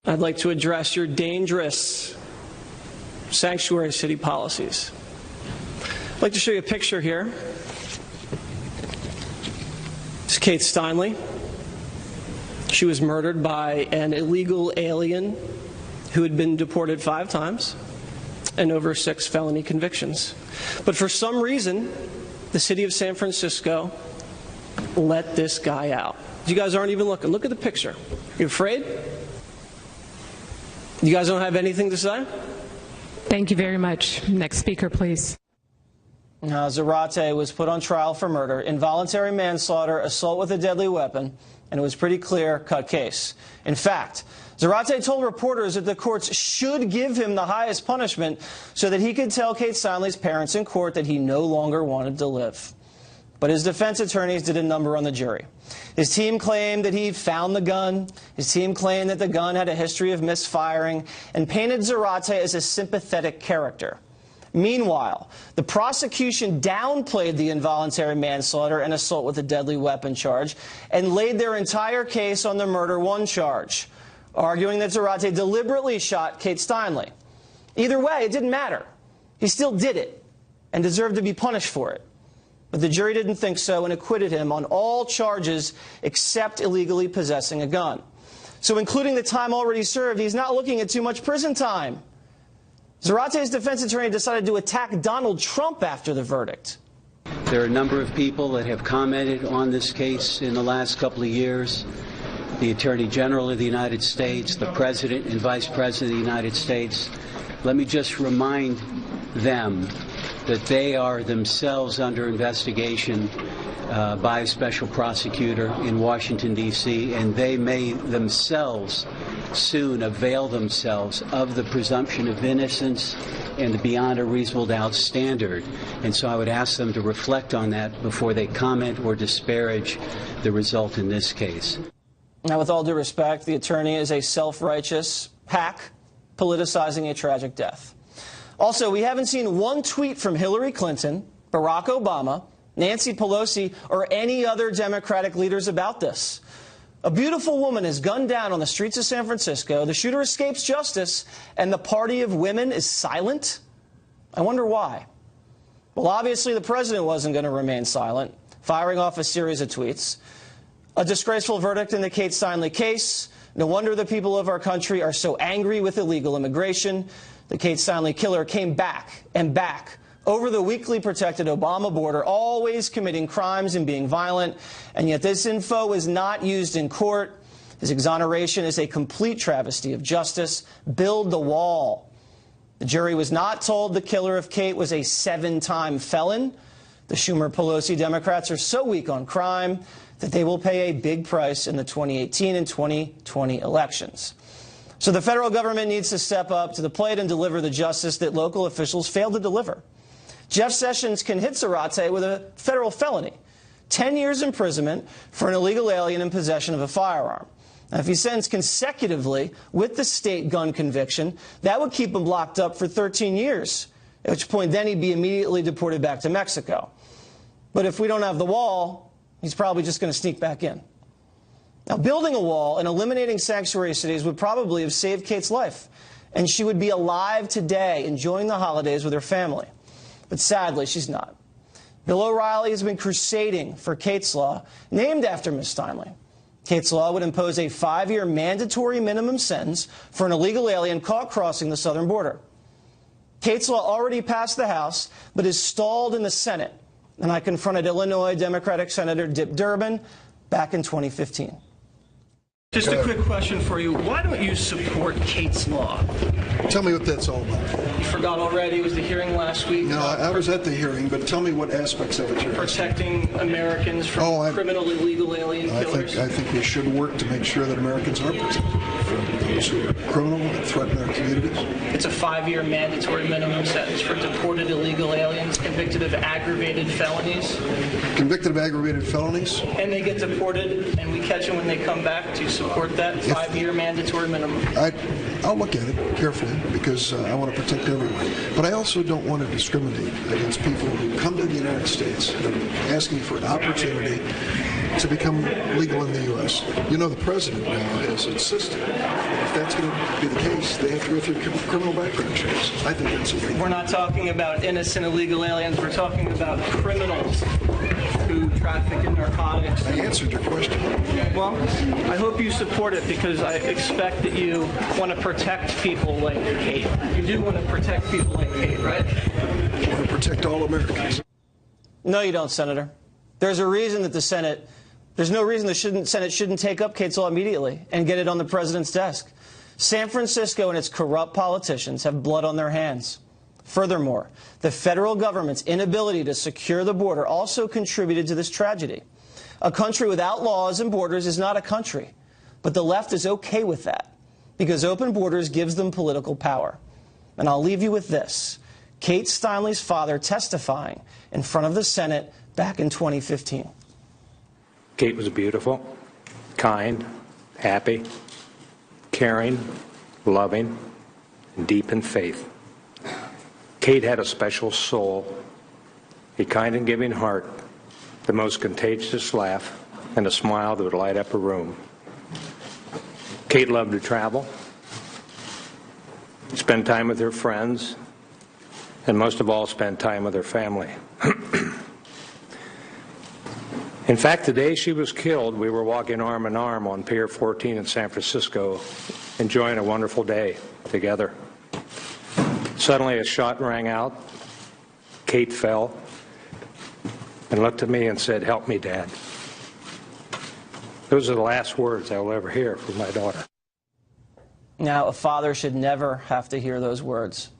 I'd like to address your dangerous sanctuary city policies. I'd like to show you a picture here. This is Kate Steinle. She was murdered by an illegal alien who had been deported 5 times and over 6 felony convictions. But for some reason, the city of San Francisco let this guy out. You guys aren't even looking. Look at the picture. You afraid? You guys don't have anything to say? Thank you very much. Next speaker, please. Zarate was put on trial for murder, involuntary manslaughter, assault with a deadly weapon, and it was a pretty clear-cut case. In fact, Zarate told reporters that the courts should give him the highest punishment so that he could tell Kate Steinle's parents in court that he no longer wanted to live. But his defense attorneys did a number on the jury. His team claimed that he found the gun. His team claimed that the gun had a history of misfiring and painted Zarate as a sympathetic character. Meanwhile, the prosecution downplayed the involuntary manslaughter and assault with a deadly weapon charge and laid their entire case on the murder 1 charge, arguing that Zarate deliberately shot Kate Steinle. Either way, it didn't matter. He still did it and deserved to be punished for it. But the jury didn't think so and acquitted him on all charges except illegally possessing a gun. So including the time already served, he's not looking at too much prison time. Zarate's defense attorney decided to attack Donald Trump after the verdict. There are a number of people that have commented on this case in the last couple of years. The Attorney General of the United States, the President and Vice President of the United States. Let me just remind them that they are themselves under investigation by a special prosecutor in Washington, D.C., and they may themselves soon avail themselves of the presumption of innocence and the beyond a reasonable doubt standard. And so I would ask them to reflect on that before they comment or disparage the result in this case. Now, with all due respect, the attorney is a self-righteous hack politicizing a tragic death. Also, we haven't seen one tweet from Hillary Clinton, Barack Obama, Nancy Pelosi, or any other Democratic leaders about this. A beautiful woman is gunned down on the streets of San Francisco. The shooter escapes justice, and the party of women is silent? I wonder why. Well, obviously, the president wasn't going to remain silent, firing off a series of tweets. A disgraceful verdict in the Kate Steinle case. No wonder the people of our country are so angry with illegal immigration. The Kate Steinle killer came back and back over the weakly protected Obama border, always committing crimes and being violent. And yet this info is not used in court. His exoneration is a complete travesty of justice. Build the wall. The jury was not told the killer of Kate was a 7-time felon. The Schumer-Pelosi Democrats are so weak on crime that they will pay a big price in the 2018 and 2020 elections. So the federal government needs to step up to the plate and deliver the justice that local officials failed to deliver. Jeff Sessions can hit Zarate with a federal felony, 10 years imprisonment for an illegal alien in possession of a firearm. Now, if he's sentenced consecutively with the state gun conviction, that would keep him locked up for 13 years, at which point then he'd be immediately deported back to Mexico. But if we don't have the wall, he's probably just going to sneak back in. Now, building a wall and eliminating sanctuary cities would probably have saved Kate's life, and she would be alive today, enjoying the holidays with her family. But sadly, she's not. Bill O'Reilly has been crusading for Kate's Law, named after Ms. Steinle. Kate's Law would impose a 5-year mandatory minimum sentence for an illegal alien caught crossing the southern border. Kate's Law already passed the House, but is stalled in the Senate. And I confronted Illinois Democratic Senator Dick Durbin back in 2015. Just a quick question for you. Why don't you support Kate's Law? Tell me what that's all about. You forgot already. It was the hearing last week. No, I was at the hearing, but tell me what aspects of it you're protecting Americans from criminal illegal alien killers. I think we should work to make sure that Americans are protected from those who are criminal and threaten our communities. It's a 5-year mandatory minimum sentence for deported illegal aliens convicted of aggravated felonies. Convicted of aggravated felonies? And they get deported, and we catch them when they come back. To support that 5-year mandatory minimum? I'll look at it carefully because I want to protect everyone. But I also don't want to discriminate against people who come to the United States and are asking for an opportunity to become legal in the U.S. You know, the president now has insisted if that's going to be the case, they have to go through criminal background checks. I think that's illegal. We're not talking about innocent illegal aliens. We're talking about criminals who traffic in narcotics. I answered your question. Well, I hope you support it because I expect that you want to protect people like Kate. You do want to protect people like Kate, right? I want to protect all Americans. No, you don't, Senator. There's a reason that there's no reason the Senate shouldn't take up Kate's law immediately and get it on the president's desk. San Francisco and its corrupt politicians have blood on their hands. Furthermore, the federal government's inability to secure the border also contributed to this tragedy. A country without laws and borders is not a country, but the left is okay with that because open borders gives them political power. And I'll leave you with this. Kate Steinle's father testifying in front of the Senate back in 2015. Kate was beautiful, kind, happy, caring, loving, and deep in faith. Kate had a special soul, a kind and giving heart, the most contagious laugh, and a smile that would light up a room. Kate loved to travel, spend time with her friends, and most of all, spend time with her family. In fact, the day she was killed, we were walking arm in arm on Pier 14 in San Francisco, enjoying a wonderful day together. Suddenly, a shot rang out. Kate fell and looked at me and said, "Help me, Dad." Those are the last words I will ever hear from my daughter. Now, a father should never have to hear those words.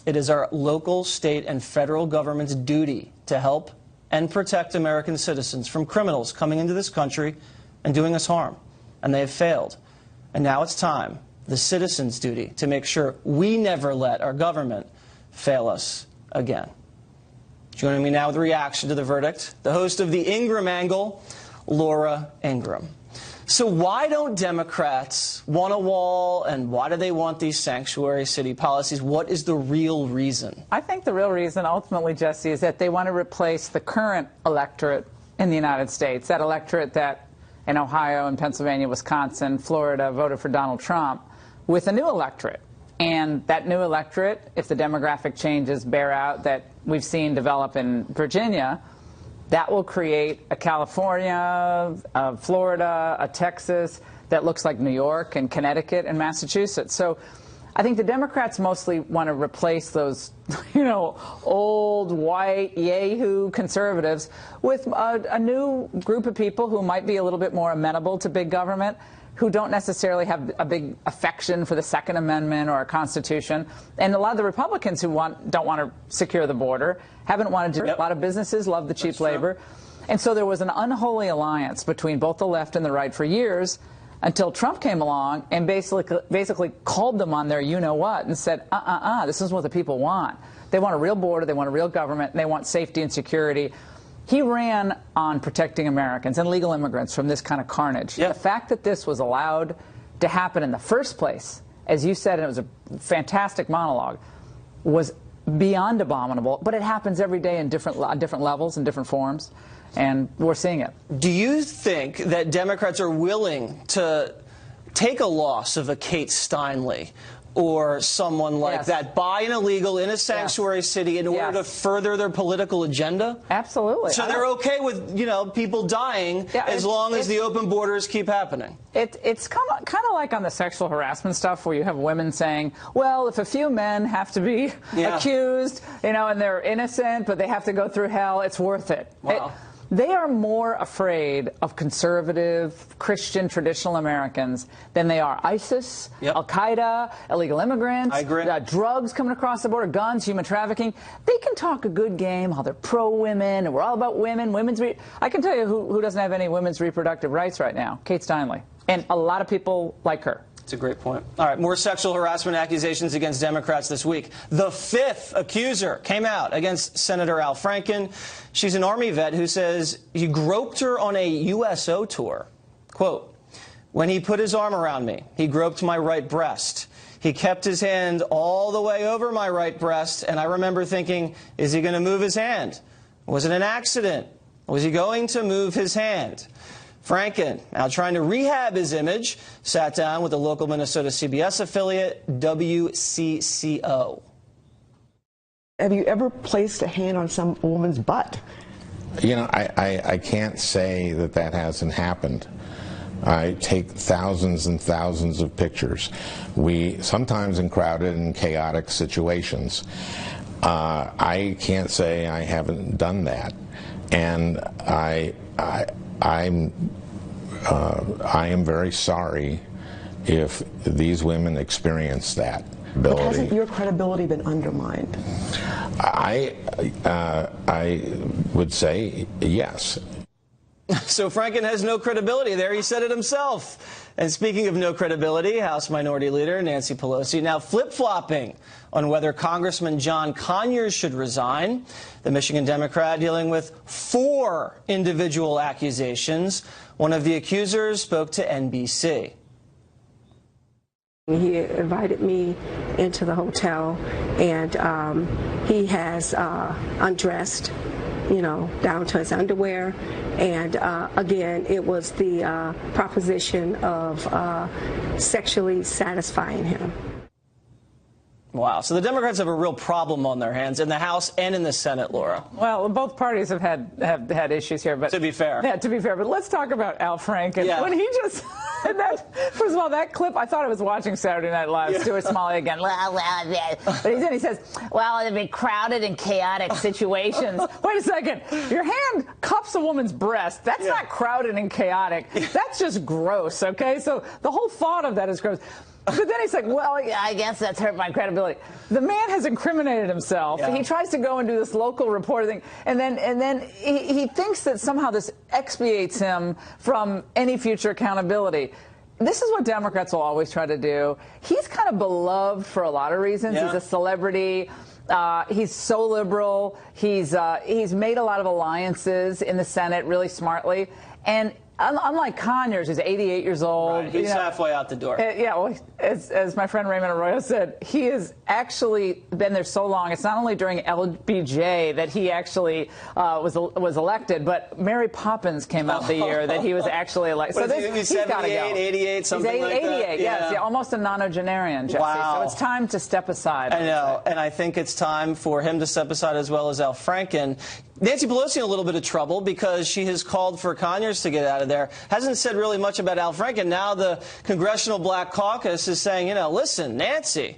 It is our local, state, and federal government's duty to help and protect American citizens from criminals coming into this country and doing us harm. And they have failed. And now it's time, the citizens' duty, to make sure we never let our government fail us again. Joining me now with a reaction to the verdict, the host of the Ingraham Angle, Laura Ingraham. So why don't Democrats want a wall, and why do they want these sanctuary city policies? What is the real reason? I think the real reason, ultimately, Jesse, is that they want to replace the current electorate in the United States, that electorate that in Ohio and Pennsylvania, Wisconsin, Florida voted for Donald Trump, with a new electorate. And that new electorate, if the demographic changes bear out that we've seen develop in Virginia, that will create a California, a Florida, a Texas that looks like New York and Connecticut and Massachusetts. So I think the Democrats mostly want to replace those, old white yahoo conservatives with a new group of people who might be a little bit more amenable to big government, who don't necessarily have a big affection for the Second Amendment or a Constitution. And a lot of the Republicans who don't want to secure the border haven't wanted to. A lot of businesses love the cheap labor. And so there was an unholy alliance between both the left and the right for years until Trump came along and basically called them on their you-know-what and said, this is what the people want. They want a real border, they want a real government, and they want safety and security. He ran on protecting Americans and legal immigrants from this kind of carnage. The fact that this was allowed to happen in the first place, as you said, and it was a fantastic monologue, was beyond abominable. But it happens every day in different levels and different forms, and we're seeing it. Do you think that Democrats are willing to take a loss of a Kate Steinle or someone like that, buy an illegal in a sanctuary city in order to further their political agenda? Absolutely. So they're okay with, people dying as long as the open borders keep happening? It's kind of like on the sexual harassment stuff where you have women saying, well, if a few men have to be accused, and they're innocent, but they have to go through hell, it's worth it. Wow. They are more afraid of conservative, Christian, traditional Americans than they are ISIS, Al-Qaeda, illegal immigrants, drugs coming across the border, guns, human trafficking. They can talk a good game, how they're pro-women, and we're all about women. I can tell you who doesn't have any women's reproductive rights right now, Kate Steinle. And a lot of people like her. That's a great point. All right, more sexual harassment accusations against Democrats this week. The fifth accuser came out against Senator Al Franken. She's an Army vet who says he groped her on a USO tour. Quote, "When he put his arm around me, he groped my right breast. He kept his hand all the way over my right breast, and I remember thinking, is he going to move his hand? Was it an accident? Was he going to move his hand?" Franken, now trying to rehab his image, sat down with the local Minnesota CBS affiliate, WCCO. Have you ever placed a hand on some woman's butt? You know, I can't say that that hasn't happened. I take thousands and thousands of pictures. Sometimes in crowded and chaotic situations. I can't say I haven't done that. And I am very sorry if these women experience that. But hasn't your credibility been undermined? I would say yes. So Franken has no credibility there. He said it himself. And speaking of no credibility, House Minority Leader Nancy Pelosi now flip-flopping on whether Congressman John Conyers should resign. The Michigan Democrat dealing with 4 individual accusations. One of the accusers spoke to NBC. He invited me into the hotel, and he has undressed, you know, down to his underwear. And again, it was the proposition of sexually satisfying him. Wow. So the Democrats have a real problem on their hands in the House and in the Senate, Laura. Well, both parties have had issues here, but to be fair. Yeah, to be fair. But let's talk about Al Franken. Yeah. When he just first of all, that clip, I thought I was watching Saturday Night Live. Yeah. Stuart Smalley again. But he says, well, it'd be crowded and chaotic situations. Wait a second. Your hand cups a woman's breast. That's not crowded and chaotic. That's just gross, okay? So the whole thought of that is gross. But then he's like, well, yeah, I guess that's hurt my credibility. The man has incriminated himself. Yeah. He tries to go and do this local reporter thing, and then he thinks that somehow this expiates him from any future accountability. This is what Democrats will always try to do. He's kind of beloved for a lot of reasons. Yeah. He's a celebrity. He's so liberal. He's made a lot of alliances in the Senate really smartly. And unlike Conyers, who's 88 years old. Right. He's halfway out the door. Yeah, well, as my friend Raymond Arroyo said, he has actually been there so long. It's not only during LBJ that he actually was elected, but Mary Poppins came out the year that he was actually elected. So he's 78, 88, something he's 88, like that. 88, yes, yeah, almost a nonagenarian, Jesse. Wow. So it's time to step aside. I know, and I think it's time for him to step aside as well as Al Franken. Nancy Pelosi in a little bit of trouble because she has called for Conyers to get out of there. Hasn't said really much about Al Franken. Now the Congressional Black Caucus is saying, you know, listen, Nancy,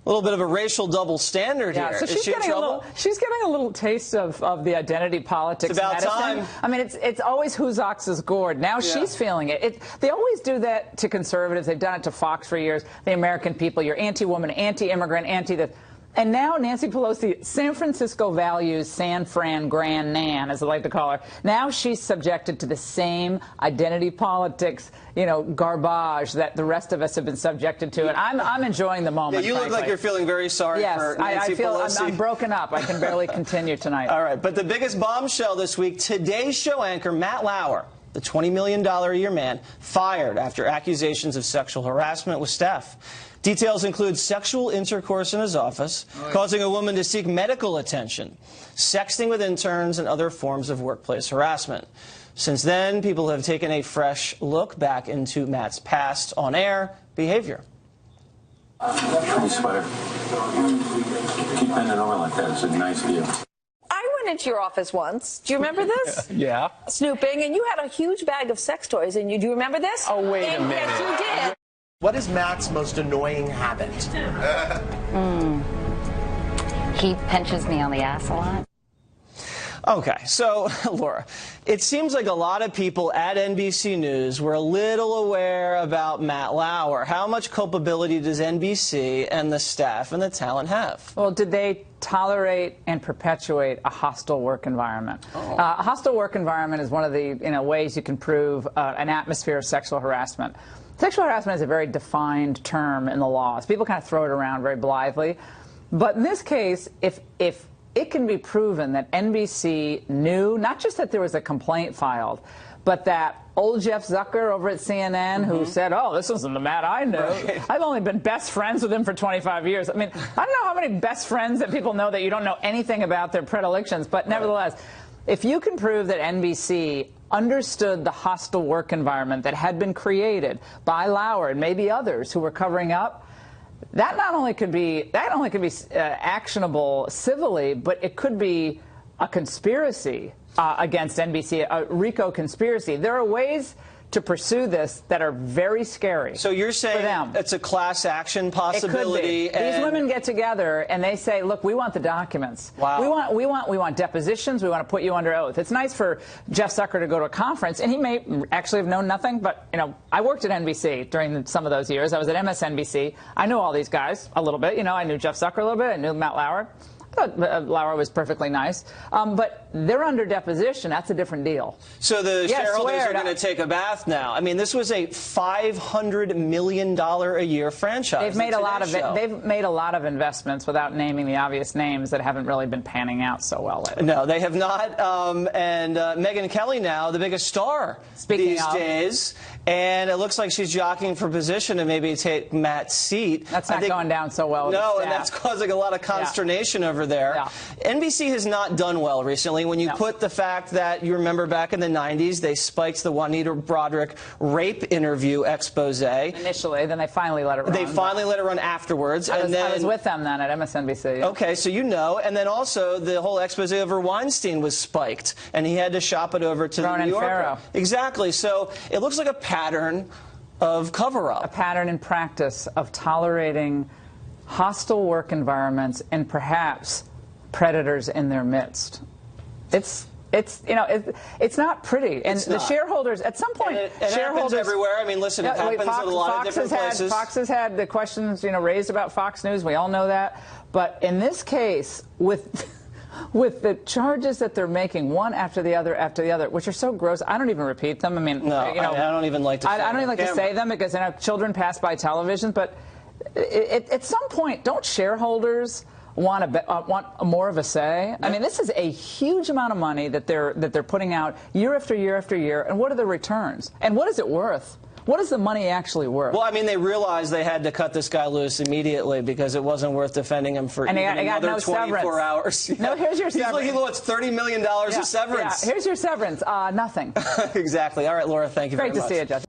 a little bit of a racial double standard here. So she's getting a little taste of the identity politics. It's about medicine. time. I mean, it's always whose ox is gored. Now she's feeling it. They always do that to conservatives. They've done it to Fox for years. The American people, you're anti-woman, anti-immigrant, anti-this. And now Nancy Pelosi, San Francisco values, San Fran Grand Nan, as I like to call her. Now she's subjected to the same identity politics, you know, garbage that the rest of us have been subjected to. And I'm enjoying the moment. Yeah, you look like you're feeling very sorry for Nancy Pelosi. Yes, I'm broken up. I can barely continue tonight. All right, but the biggest bombshell this week, Today's Show anchor Matt Lauer, the $20 million a year man, fired after accusations of sexual harassment with staff. Details include sexual intercourse in his office, causing a woman to seek medical attention, sexting with interns, and other forms of workplace harassment. Since then, people have taken a fresh look back into Matt's past on-air behavior. Hey, sweater. Keep bending over like that. It's a nice deal. I went into your office once. Do you remember this? Yeah. Snooping, and you had a huge bag of sex toys. And do you remember this? Oh, wait a minute. Yes, you did. What is Matt's most annoying habit? He pinches me on the ass a lot. Okay, so, Laura, it seems like a lot of people at NBC News were a little aware about Matt Lauer. How much culpability does NBC and the staff and the talent have? Well, did they tolerate and perpetuate a hostile work environment? A hostile work environment is one of the ways you can prove an atmosphere of sexual harassment. Sexual harassment is a very defined term in the laws. People kind of throw it around very blithely. But in this case, if it can be proven that NBC knew, not just that there was a complaint filed, but that old Jeff Zucker over at CNN who said, oh, this wasn't the Matt I know. Right. I've only been best friends with him for 25 years. I mean, I don't know how many best friends that people know that you don't know anything about their predilections, but nevertheless, If you can prove that NBC understood the hostile work environment that had been created by Lauer and maybe others who were covering up, that not only could be actionable civilly, but it could be a conspiracy against NBC, a RICO conspiracy. There are ways to pursue this that are very scary. So you're saying it's a class action possibility? It could be. These women get together and they say, "Look, we want the documents. Wow. We want depositions. We want to put you under oath." It's nice for Jeff Zucker to go to a conference, and he may actually have known nothing. But I worked at NBC during some of those years. I was at MSNBC. I knew all these guys a little bit. I knew Jeff Zucker a little bit. I knew Matt Lauer. I thought Lauer was perfectly nice. But they're under deposition. That's a different deal. So the shareholders are going to take a bath now. I mean, this was a $500 million a year franchise. They've made a lot of investments without naming the obvious names that haven't really been panning out so well lately. No, they have not. And Megyn Kelly now, the biggest star these days. And it looks like she's jockeying for position to maybe take Matt's seat. That's not going down so well with No, the and that's causing a lot of consternation over there. Yeah. NBC has not done well recently. When you put the fact that, you remember back in the 90s, they spiked the Juanita Broderick rape interview expose. Initially, then they finally let it run. They finally let it run afterwards. I was with them then at MSNBC. Okay, so and then also the whole expose over Weinstein was spiked, and he had to shop it over to the New Yorker. Farrow. Exactly. So it looks like a pattern of cover-up. A pattern in practice of tolerating hostile work environments and perhaps predators in their midst. It's not pretty, and the shareholders at some point. It happens everywhere. I mean, listen, it happens at a lot of different places. Fox has had the questions raised about Fox News. We all know that, but in this case, with the charges that they're making, one after the other, which are so gross, I don't even repeat them. I mean, I don't even like to. I don't even like to say them because children pass by television. But at some point, don't shareholders want more of a say? Yeah. I mean, this is a huge amount of money that they're putting out year after year after year, and what are the returns? And what is it worth? What is the money actually worth? Well, I mean, they realized they had to cut this guy loose immediately because it wasn't worth defending him for another 24 hours. Yeah. No, here's your severance. He lost $30 million of severance. Yeah. Here's your severance. Nothing. Exactly. All right, Laura, thank you very much. Great to see you, Judge.